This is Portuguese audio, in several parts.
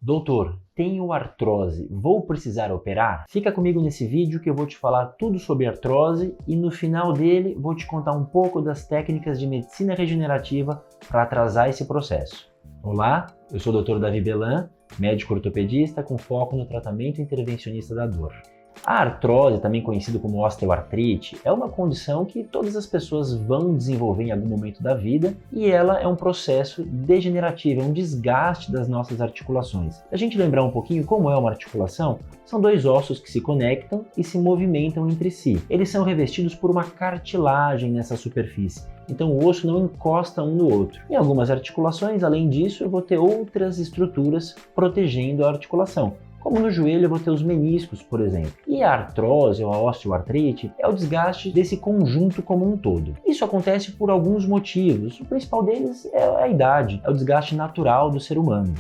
Doutor, tenho artrose, vou precisar operar? Fica comigo nesse vídeo que eu vou te falar tudo sobre artrose e no final dele vou te contar um pouco das técnicas de medicina regenerativa para atrasar esse processo. Olá, eu sou o Dr. Davi Belan, médico ortopedista com foco no tratamento intervencionista da dor. A artrose, também conhecida como osteoartrite, é uma condição que todas as pessoas vão desenvolver em algum momento da vida e ela é um processo degenerativo, é um desgaste das nossas articulações. Pra gente lembrar um pouquinho como é uma articulação, são dois ossos que se conectam e se movimentam entre si. Eles são revestidos por uma cartilagem nessa superfície, então o osso não encosta um no outro. Em algumas articulações, além disso, eu vou ter outras estruturas protegendo a articulação. Como no joelho eu vou ter os meniscos, por exemplo. E a artrose ou a osteoartrite é o desgaste desse conjunto como um todo. Isso acontece por alguns motivos. O principal deles é a idade, é o desgaste natural do ser humano.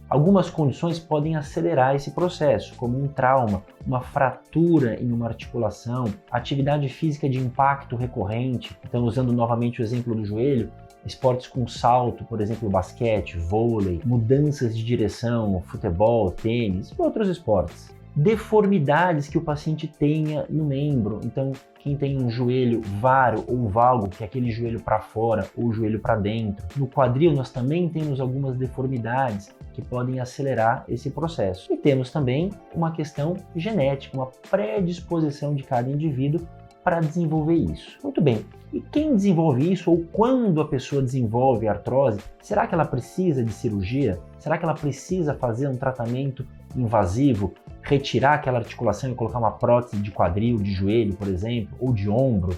Algumas condições podem acelerar esse processo, como um trauma, uma fratura em uma articulação, atividade física de impacto recorrente. Então, usando novamente o exemplo do joelho, esportes com salto, por exemplo, basquete, vôlei, mudanças de direção, futebol, tênis e outros esportes. Deformidades que o paciente tenha no membro, então quem tem um joelho varo ou valgo, que é aquele joelho para fora ou joelho para dentro. No quadril nós também temos algumas deformidades que podem acelerar esse processo. E temos também uma questão genética, uma predisposição de cada indivíduo para desenvolver isso. Muito bem, e quem desenvolve isso ou quando a pessoa desenvolve artrose, será que ela precisa de cirurgia? Será que ela precisa fazer um tratamento invasivo, retirar aquela articulação e colocar uma prótese de quadril, de joelho, por exemplo, ou de ombro?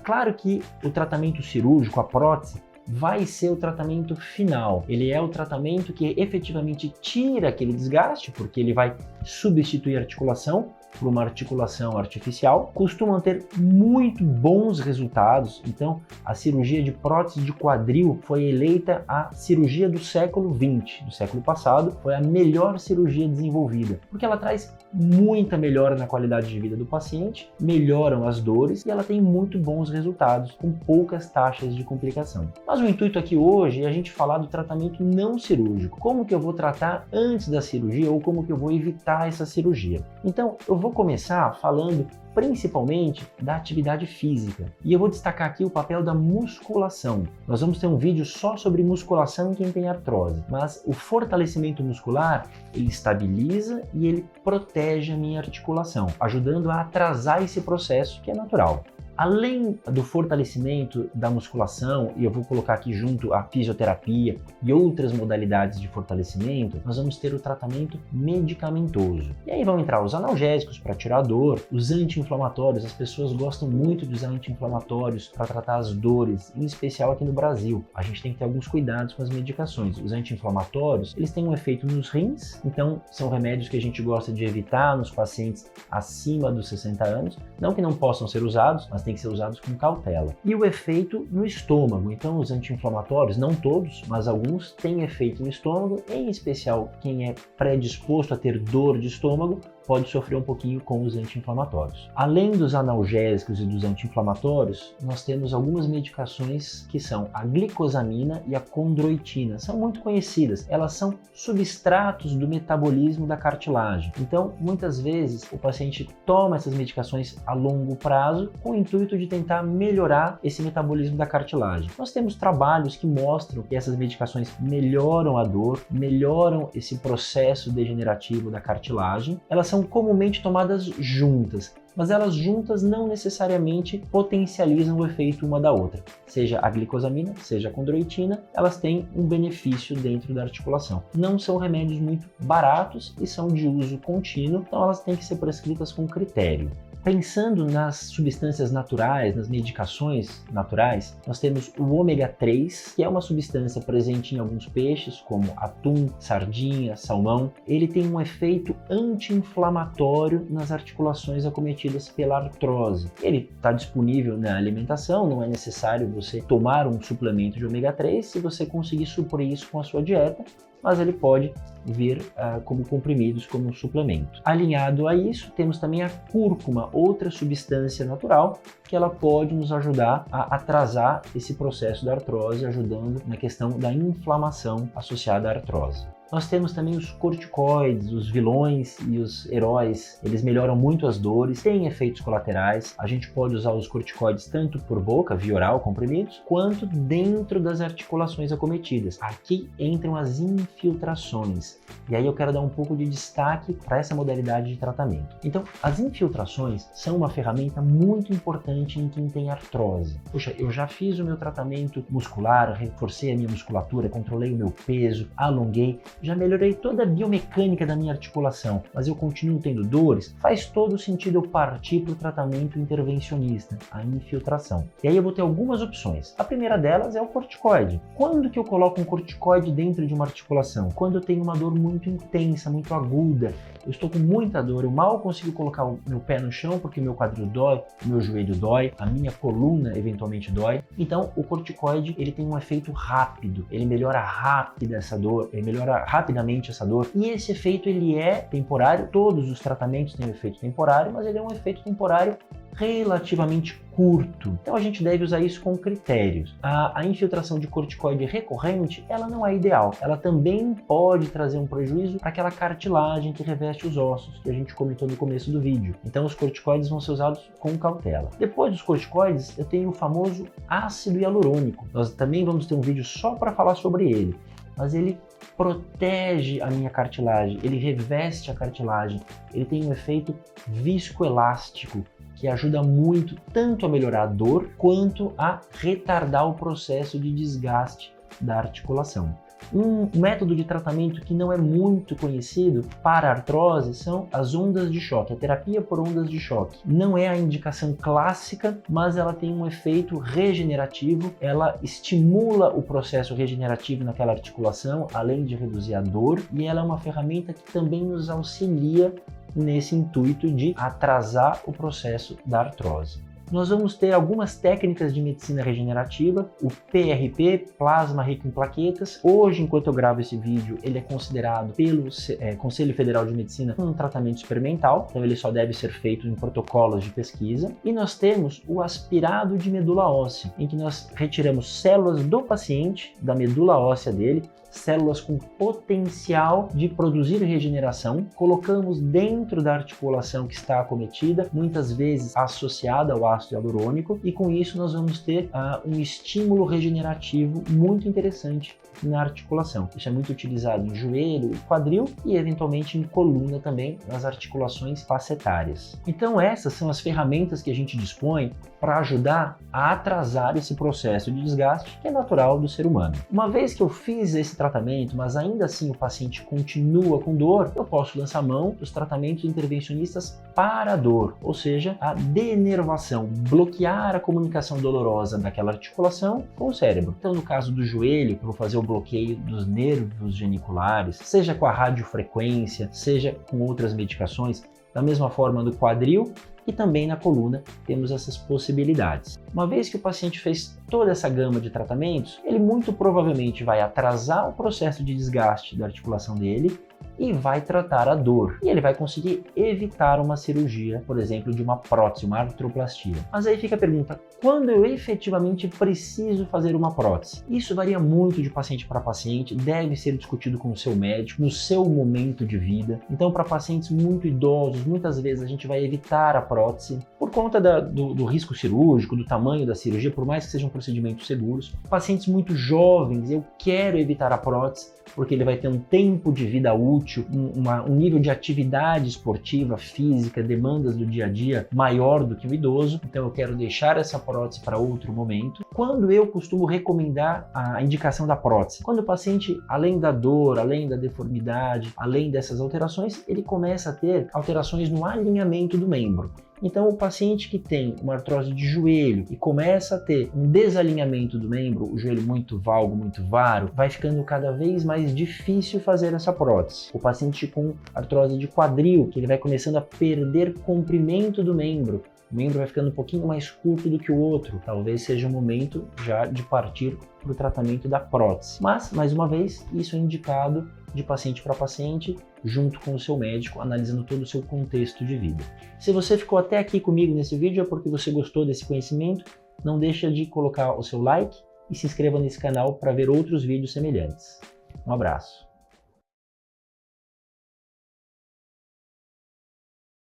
Claro que o tratamento cirúrgico, a prótese, vai ser o tratamento final. Ele é o tratamento que efetivamente tira aquele desgaste, porque ele vai substituir a articulação por uma articulação artificial, costumam ter muito bons resultados. Então, a cirurgia de prótese de quadril foi eleita a cirurgia do século XX, do século passado, foi a melhor cirurgia desenvolvida, porque ela traz muita melhora na qualidade de vida do paciente, melhoram as dores e ela tem muito bons resultados, com poucas taxas de complicação. Mas o intuito aqui hoje é a gente falar do tratamento não cirúrgico, como que eu vou tratar antes da cirurgia ou como que eu vou evitar essa cirurgia. Então, eu vou começar falando principalmente da atividade física. E eu vou destacar aqui o papel da musculação. Nós vamos ter um vídeo só sobre musculação em quem tem artrose, mas o fortalecimento muscular, ele estabiliza e ele protege a minha articulação, ajudando a atrasar esse processo que é natural. Além do fortalecimento da musculação, e eu vou colocar aqui junto a fisioterapia e outras modalidades de fortalecimento, nós vamos ter o tratamento medicamentoso. E aí vão entrar os analgésicos para tirar a dor, os anti-inflamatórios, as pessoas gostam muito de usar anti-inflamatórios para tratar as dores, em especial aqui no Brasil. A gente tem que ter alguns cuidados com as medicações. Os anti-inflamatórios, eles têm um efeito nos rins, então são remédios que a gente gosta de evitar nos pacientes acima dos 60 anos, não que não possam ser usados, mas tem que ser usados com cautela. E o efeito no estômago, então os anti-inflamatórios, não todos, mas alguns têm efeito no estômago, em especial quem é predisposto a ter dor de estômago, pode sofrer um pouquinho com os anti-inflamatórios. Além dos analgésicos e dos anti-inflamatórios, nós temos algumas medicações que são a glicosamina e a condroitina. São muito conhecidas. Elas são substratos do metabolismo da cartilagem. Então, muitas vezes, o paciente toma essas medicações a longo prazo com o intuito de tentar melhorar esse metabolismo da cartilagem. Nós temos trabalhos que mostram que essas medicações melhoram a dor, melhoram esse processo degenerativo da cartilagem. Elas são comumente tomadas juntas, mas elas juntas não necessariamente potencializam o efeito uma da outra. Seja a glicosamina, seja a condroitina, elas têm um benefício dentro da articulação. Não são remédios muito baratos e são de uso contínuo, então elas têm que ser prescritas com critério. Pensando nas substâncias naturais, nas medicações naturais, nós temos o ômega 3, que é uma substância presente em alguns peixes, como atum, sardinha, salmão. Ele tem um efeito anti-inflamatório nas articulações acometidas pela artrose. Ele está disponível na alimentação, não é necessário você tomar um suplemento de ômega 3 se você conseguir suprir isso com a sua dieta, mas ele pode vir como comprimidos, como um suplemento. Alinhado a isso, temos também a cúrcuma, outra substância natural, que ela pode nos ajudar a atrasar esse processo da artrose, ajudando na questão da inflamação associada à artrose. Nós temos também os corticoides, os vilões e os heróis. Eles melhoram muito as dores, têm efeitos colaterais. A gente pode usar os corticoides tanto por boca, via oral, comprimidos, quanto dentro das articulações acometidas. Aqui entram as infiltrações. E aí eu quero dar um pouco de destaque para essa modalidade de tratamento. Então, as infiltrações são uma ferramenta muito importante em quem tem artrose. Poxa, eu já fiz o meu tratamento muscular, reforcei a minha musculatura, controlei o meu peso, alonguei, já melhorei toda a biomecânica da minha articulação, mas eu continuo tendo dores. Faz todo sentido eu partir para o tratamento intervencionista, a infiltração. E aí eu vou ter algumas opções. A primeira delas é o corticoide. Quando que eu coloco um corticoide dentro de uma articulação? Quando eu tenho uma dor muito intensa, muito aguda, eu estou com muita dor, eu mal consigo colocar o meu pé no chão porque meu quadril dói, o meu joelho dói, a minha coluna eventualmente dói. Então o corticoide ele tem um efeito rápido, ele melhora rápido essa dor, ele melhora rapidamente essa dor, e esse efeito ele é temporário. Todos os tratamentos têm um efeito temporário, mas ele é um efeito temporário relativamente curto. Então a gente deve usar isso com critérios. A infiltração de corticoide recorrente, ela não é ideal. Ela também pode trazer um prejuízo para aquela cartilagem que reveste os ossos, que a gente comentou no começo do vídeo. Então os corticoides vão ser usados com cautela. Depois dos corticoides, eu tenho o famoso ácido hialurônico. Nós também vamos ter um vídeo só para falar sobre ele. Mas ele protege a minha cartilagem, ele reveste a cartilagem, ele tem um efeito viscoelástico, que ajuda muito tanto a melhorar a dor quanto a retardar o processo de desgaste da articulação. Um método de tratamento que não é muito conhecido para a artrose são as ondas de choque, a terapia por ondas de choque. Não é a indicação clássica, mas ela tem um efeito regenerativo, ela estimula o processo regenerativo naquela articulação, além de reduzir a dor, e ela é uma ferramenta que também nos auxilia nesse intuito de atrasar o processo da artrose. Nós vamos ter algumas técnicas de medicina regenerativa, o PRP, plasma rico em plaquetas. Hoje, enquanto eu gravo esse vídeo, ele é considerado pelo Conselho Federal de Medicina um tratamento experimental, então ele só deve ser feito em protocolos de pesquisa. E nós temos o aspirado de medula óssea, em que nós retiramos células do paciente, da medula óssea dele, células com potencial de produzir regeneração, colocamos dentro da articulação que está acometida, muitas vezes associada ao ácido hialurônico, e com isso nós vamos ter um estímulo regenerativo muito interessante na articulação. Isso é muito utilizado em joelho, quadril e eventualmente em coluna também, nas articulações facetárias. Então essas são as ferramentas que a gente dispõe para ajudar a atrasar esse processo de desgaste que é natural do ser humano. Uma vez que eu fiz esse tratamento, mas ainda assim o paciente continua com dor, eu posso lançar mão dos tratamentos intervencionistas para a dor, ou seja, a denervação, bloquear a comunicação dolorosa daquela articulação com o cérebro. Então no caso do joelho, eu vou fazer o bloqueio dos nervos geniculares, seja com a radiofrequência, seja com outras medicações, da mesma forma no quadril e também na coluna temos essas possibilidades. Uma vez que o paciente fez toda essa gama de tratamentos, ele muito provavelmente vai atrasar o processo de desgaste da articulação dele e vai tratar a dor. E ele vai conseguir evitar uma cirurgia, por exemplo, de uma prótese, uma artroplastia. Mas aí fica a pergunta, quando eu efetivamente preciso fazer uma prótese? Isso varia muito de paciente para paciente, deve ser discutido com o seu médico, no seu momento de vida. Então, para pacientes muito idosos, muitas vezes a gente vai evitar a prótese por conta do risco cirúrgico, do tamanho da cirurgia, por mais que sejam procedimentos seguros. Pacientes muito jovens, eu quero evitar a prótese, porque ele vai ter um tempo de vida útil, um nível de atividade esportiva, física, demandas do dia a dia maior do que o idoso, então eu quero deixar essa prótese para outro momento. Quando eu costumo recomendar a indicação da prótese? Quando o paciente, além da dor, além da deformidade, além dessas alterações, ele começa a ter alterações no alinhamento do membro. Então, o paciente que tem uma artrose de joelho e começa a ter um desalinhamento do membro, o joelho muito valgo, muito varo, vai ficando cada vez mais difícil fazer essa prótese. O paciente com artrose de quadril, que ele vai começando a perder comprimento do membro, o membro vai ficando um pouquinho mais curto do que o outro, talvez seja o momento já de partir para o tratamento da prótese. Mas, mais uma vez, isso é indicado de paciente para paciente, junto com o seu médico, analisando todo o seu contexto de vida. Se você ficou até aqui comigo nesse vídeo é porque você gostou desse conhecimento, não deixa de colocar o seu like e se inscreva nesse canal para ver outros vídeos semelhantes. Um abraço!